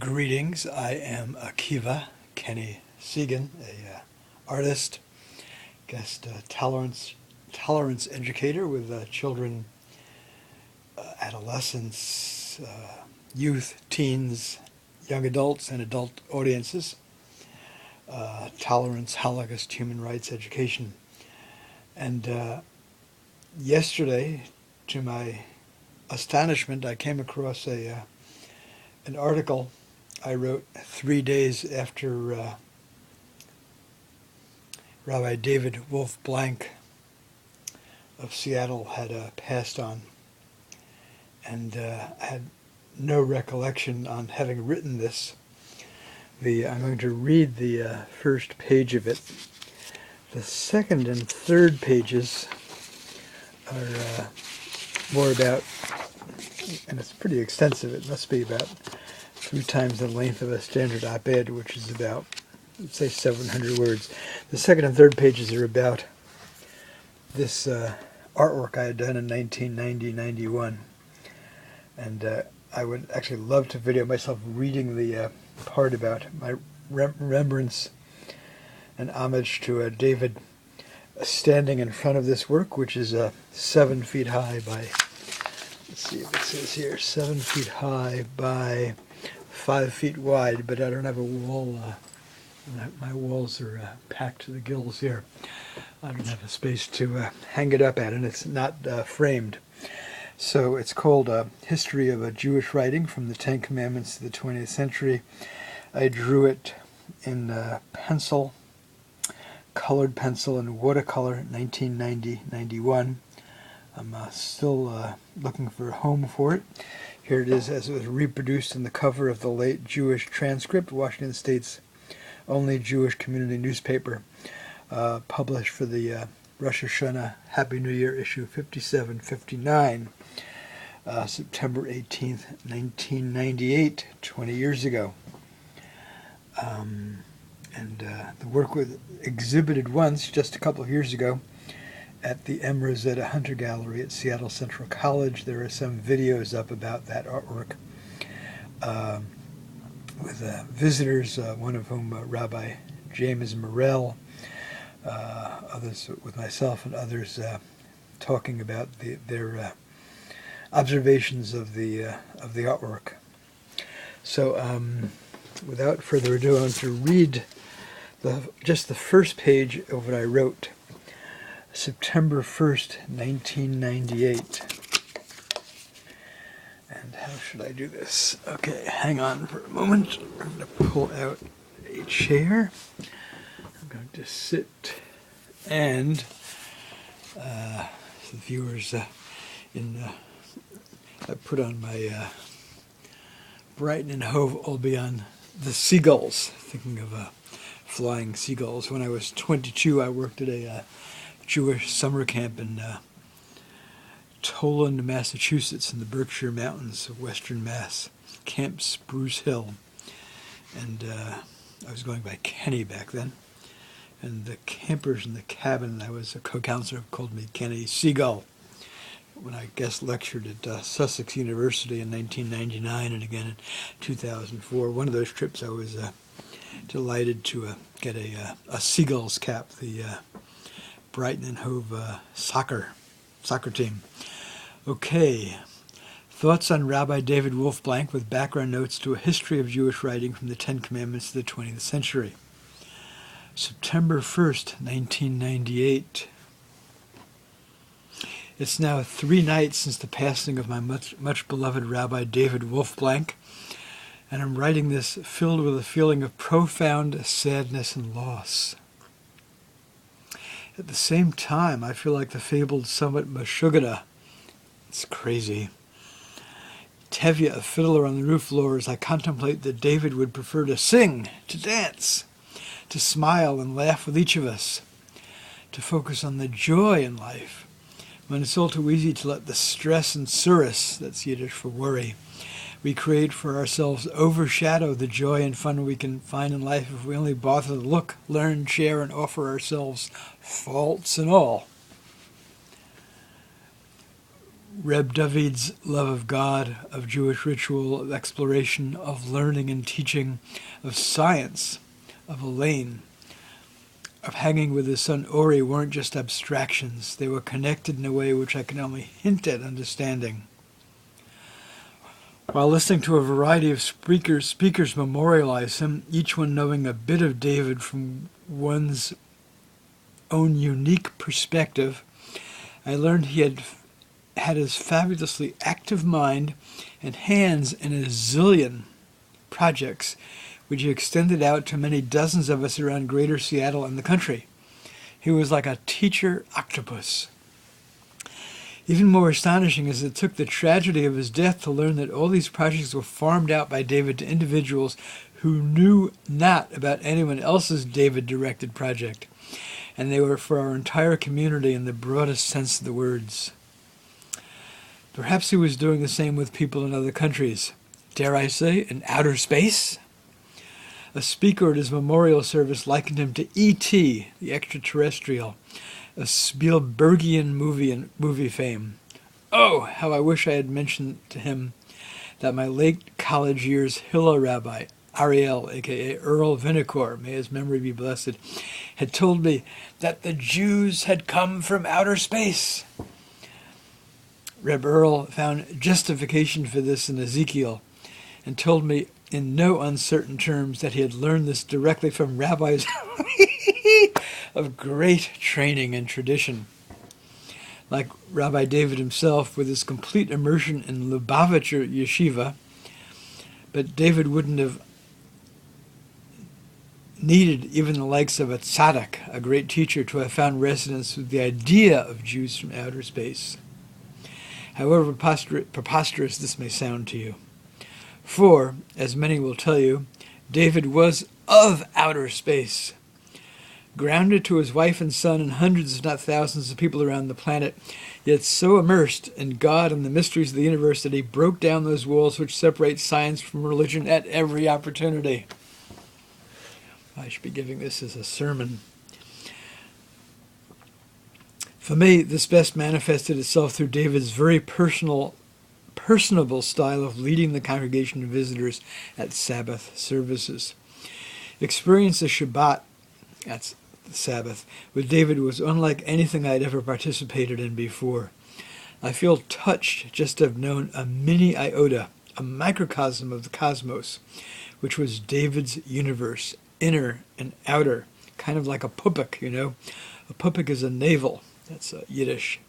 Greetings, I am Akiva Kenny Segan, a artist, guest tolerance educator with children, adolescents, youth, teens, young adults, and adult audiences. Tolerance, Holocaust, human rights education. And yesterday, to my astonishment, I came across an article I wrote 3 days after Rabbi David Wolfe-Blanke of Seattle had passed on. And I had no recollection on having written this. I'm going to read the first page of it. The second and third pages are more about, and it's pretty extensive, it must be about 3 times the length of a standard op-ed, which is about, let's say, 700 words. The second and third pages are about this artwork I had done in 1990-91. And I would actually love to video myself reading the part about my remembrance and homage to David standing in front of this work, which is 7 feet high by, let's see if it says here, 7 feet high by 5 feet wide, but I don't have a wall. My walls are packed to the gills here. I don't have a space to hang it up at, and it's not framed. So it's called History of a Jewish Writing from the Ten Commandments to the 20th Century. I drew it in pencil, colored pencil, and watercolor, 1990-91. I'm still looking for a home for it. Here it is as it was reproduced in the cover of the late Jewish Transcript, Washington State's only Jewish community newspaper, published for the Rosh Hashanah Happy New Year issue 57-59, September 18th, 1998, 20 years ago. The work was exhibited once, just a couple of years ago, at the M. Rosetta Hunter Gallery at Seattle Central College. There are some videos up about that artwork with visitors, one of whom Rabbi James Morell, others with myself, and others talking about their observations of the artwork. So, without further ado, I want to read just the first page of what I wrote, September 1st, 1998. And how should I do this? Okay, hang on for a moment. I'm going to pull out a chair. I'm going to sit, and the viewers, I put on my Brighton Hove Albion, the seagulls, thinking of flying seagulls. When I was 22, I worked at a Jewish summer camp in Toland, Massachusetts, in the Berkshire Mountains of Western Mass, Camp Spruce Hill. And I was going by Kenny back then. And the campers in the cabin I was a co-counselor called me Kenny Segan. When I guest lectured at Sussex University in 1999 and again in 2004. One of those trips I was delighted to get a Seagulls cap, the Brighton Hove soccer team. Okay, thoughts on Rabbi David Wolfe-Blanke with background notes to a history of Jewish writing from the Ten Commandments to the 20th century. September 1st, 1998. It's now 3 nights since the passing of my much beloved Rabbi David Wolfe-Blanke, and I'm writing this filled with a feeling of profound sadness and loss. At the same time, I feel like the fabled somewhat meshugunah. It's crazy. Tevye, a fiddler on the roof floor, as I contemplate that David would prefer to sing, to dance, to smile and laugh with each of us, to focus on the joy in life, when it's all too easy to let the stress and surus, that's Yiddish for worry, we create for ourselves overshadow the joy and fun we can find in life if we only bother to look, learn, share, and offer ourselves, faults and all. Reb David's love of God, of Jewish ritual, of exploration, of learning and teaching, of science, of Elaine, of hanging with his son Ori weren't just abstractions. They were connected in a way which I can only hint at understanding. While listening to a variety of speakers memorialize him, each one knowing a bit of David from one's own unique perspective, I learned he had his fabulously active mind and hands in a zillion projects, which he extended out to many dozens of us around greater Seattle and the country. He was like a teacher octopus. Even more astonishing is it took the tragedy of his death to learn that all these projects were farmed out by David to individuals who knew not about anyone else's David-directed project, and they were for our entire community in the broadest sense of the words. Perhaps he was doing the same with people in other countries. Dare I say, in outer space? A speaker at his memorial service likened him to E.T., the extraterrestrial, a Spielbergian movie fame. Oh, how I wish I had mentioned to him that my late college years Hillel rabbi, Ariel, a.k.a. Earl Vinicor, may his memory be blessed, had told me that the Jews had come from outer space. Reb Earl found justification for this in Ezekiel and told me in no uncertain terms that he had learned this directly from rabbis of great training and tradition. Like Rabbi David himself, with his complete immersion in Lubavitcher yeshiva, but David wouldn't have needed even the likes of a tzaddik, a great teacher, to have found resonance with the idea of Jews from outer space. However preposterous this may sound to you. For, as many will tell you, David was of outer space. Grounded to his wife and son and hundreds if not thousands of people around the planet, yet so immersed in God and the mysteries of the universe that he broke down those walls which separate science from religion at every opportunity. I should be giving this as a sermon. For me, this best manifested itself through David's very personable style of leading the congregation of visitors at Sabbath services. Experience of Shabbat, that's the Sabbath, with David was unlike anything I'd ever participated in before. I feel touched just to have known a mini iota, a microcosm of the cosmos, which was David's universe, inner and outer, kind of like a pupik, you know. A pupik is a navel. That's Yiddish.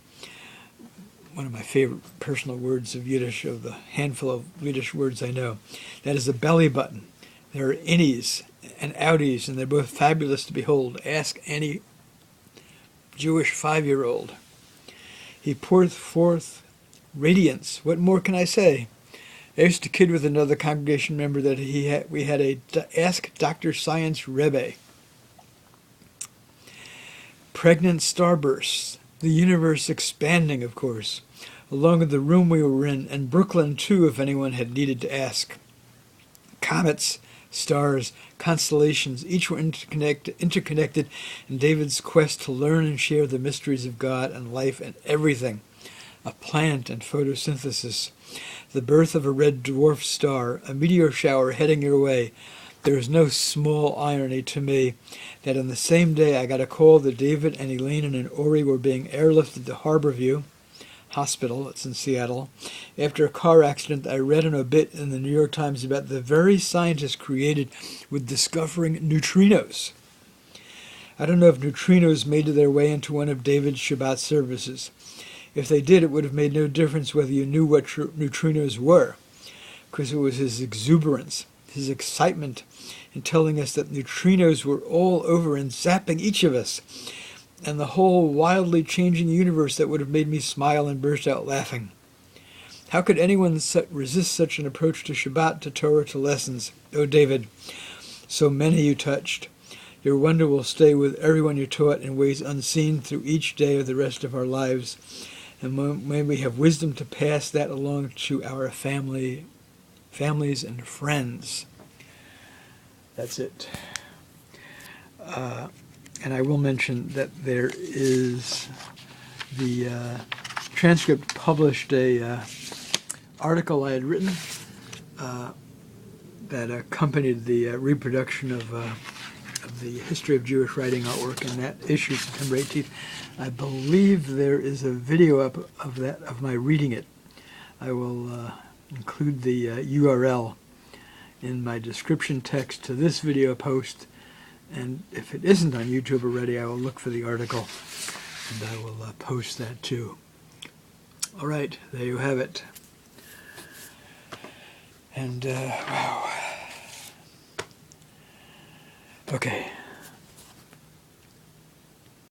One of my favorite personal words of Yiddish, of the handful of Yiddish words I know. That is a belly button. There are innies and outies, and they're both fabulous to behold. Ask any Jewish 5-year-old. He poureth forth radiance. What more can I say? I used to kid with another congregation member that we had a Ask Dr. Science Rebbe. Pregnant starbursts, the universe expanding, of course, along with the room we were in, and Brooklyn, too, if anyone had needed to ask. Comets, stars, constellations, each were interconnected in David's quest to learn and share the mysteries of God and life and everything. A plant and photosynthesis, the birth of a red dwarf star, a meteor shower heading your way. There is no small irony to me that on the same day I got a call that David and Elaine and Ori were being airlifted to Harborview Hospital, that's in Seattle, after a car accident. I read an obit in the New York Times about the very scientists credited with discovering neutrinos. I don't know if neutrinos made their way into one of David's Shabbat services. If they did, it would have made no difference whether you knew what neutrinos were, because it was his exuberance, his excitement in telling us that neutrinos were all over and zapping each of us, and the whole wildly changing universe that would have made me smile and burst out laughing. How could anyone resist such an approach to Shabbat, to Torah, to lessons? Oh, David, so many you touched. Your wonder will stay with everyone you taught in ways unseen through each day of the rest of our lives. And may we have wisdom to pass that along to our families and friends. That's it. And I will mention that there is the transcript published a article I had written that accompanied the reproduction of the history of Jewish writing artwork in that issue, September 18th. I believe there is a video up of that, of my reading it. I will include the URL in my description text to this video post, and if it isn't on YouTube already, I will look for the article and I will post that too. All right, there you have it. And wow. Okay.